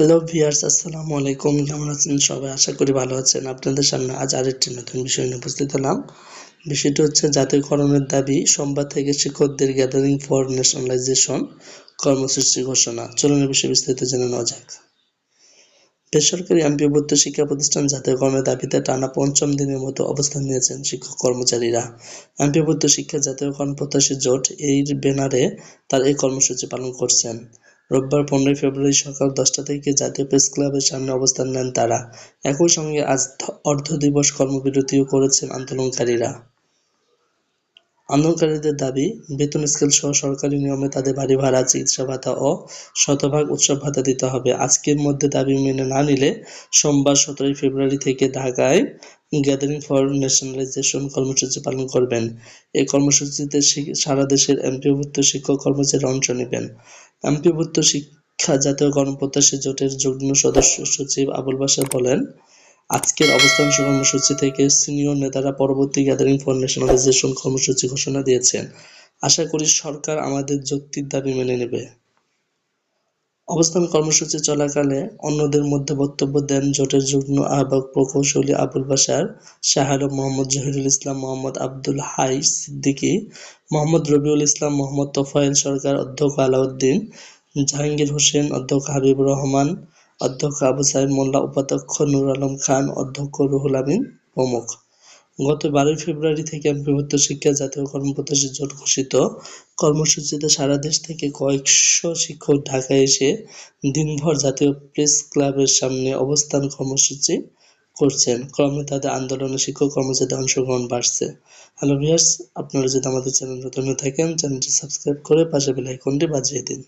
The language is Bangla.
হ্যালো ভিউয়ার্স, আসসালামু আলাইকুম। কেমন আছেন সবাই? আশা করি ভালো আছেন। আপনাদের সামনে আজ আরেকটি নতুন বিষয় নিয়ে উপস্থিত হলাম। বিষয়টি হচ্ছে জাতীয়করণের দাবি, সোমবার থেকে শিক্ষকদের গ্যাদারিং ফর ন্যাশনালাইজেশন কর্মসূচি ঘোষণা। চলুন এ বিষয়ে বিস্তারিত জেনে নেওয়া যাক। বেসরকারি এমপিওভুক্ত শিক্ষা প্রতিষ্ঠান জাতীয়করণের দাবিতে টানা পঞ্চম দিনের মতো অবস্থান নিয়েছেন শিক্ষক কর্মচারীরা। এমপিওভুক্ত শিক্ষা জাতীয়করণ প্রত্যাশী জোট এর ব্যানারে তারা এই কর্মসূচি পালন করছেন। রোববার 15 ফেব্রুয়ারি সকাল 10টা থেকে জাতীয় প্রেস ক্লাবের সামনে অবস্থান নেন তারা। একই সঙ্গে আজ অর্ধদিবস কর্মবিরতিও করেছেন আন্দোলনকারীরা। আন্দোলনকারীদের দাবি, বেতন স্কেল সহ সরকারি নিয়মে তাদের বাড়ি ভাড়া, চিকিৎসা ভাতা ও শতভাগ উৎসব ভাতা দিতে হবে। আজকের মধ্যে দাবি মেনে না নিলে সোমবার 17 ফেব্রুয়ারি থেকে ঢাকায় গ্যাদারিং ফর ন্যাশনালাইজেশন কর্মসূচি পালন করবেন। এই কর্মসূচিতে সারা দেশের এমপিওভুক্ত শিক্ষক কর্মচারীরা অংশ নেবেন। এমপিওভুক্ত শিক্ষা জাতীয়করণ প্রত্যাশী জোটের যুগ্ম সদস্য সচিব আবুল বাশার বলেন, আজকের অবস্থান কর্মসূচি থেকে সিনিয়র নেতারা পরবর্তী গ্যাদারিং ফর ন্যাশনালাইজেশন কর্মসূচি ঘোষণা দিয়েছেন। আশা করি সরকার আমাদের যৌক্তিক দাবি মেনে নেবে। অবস্থান কর্মসূচি চলাকালে অন্যদের মধ্যে বক্তব্য দেন জোটের যুগ্ম আহ্বায়ক প্রকৌশলী আবুল বাশার, শাহ আলম, মোহাম্মদ জহিরুল ইসলাম, মোহাম্মদ আব্দুল হাই সিদ্দিকী, মোহাম্মদ রবিউল ইসলাম, মোহাম্মদ তোফায়েল সরকার, অধ্যক্ষ আলাউদ্দিন, জাহাঙ্গীর হোসেন, অধ্যক্ষ হাবিবুর রহমান, অধ্যক্ষ আবু সাইদ মোল্লা, উপাধ্যক্ষ নূর আলম খান, অধ্যক্ষ রুহুল আমিন প্রমুখ। গত 12 ফেব্রুয়ারি থেকে এমপিওভুক্ত শিক্ষা জাতীয়করণ প্রত্যাশী জোট ঘোষিত কর্মসূচিতে সারা দেশ থেকে কয়েকশো শিক্ষক ঢাকায় এসে দিনভর জাতীয় প্রেস ক্লাবের সামনে অবস্থান কর্মসূচি করছেন। ক্রমে তাদের আন্দোলনে শিক্ষক কর্মচারীদের অংশগ্রহণ বাড়ছে। হ্যালো ভিউয়ার্স, আপনারা যদি আমাদের চ্যানেল নতুন হয়ে থাকেন, চ্যানেলটি সাবস্ক্রাইব করে পাশে বেল আইকনটি বাজিয়ে দিন।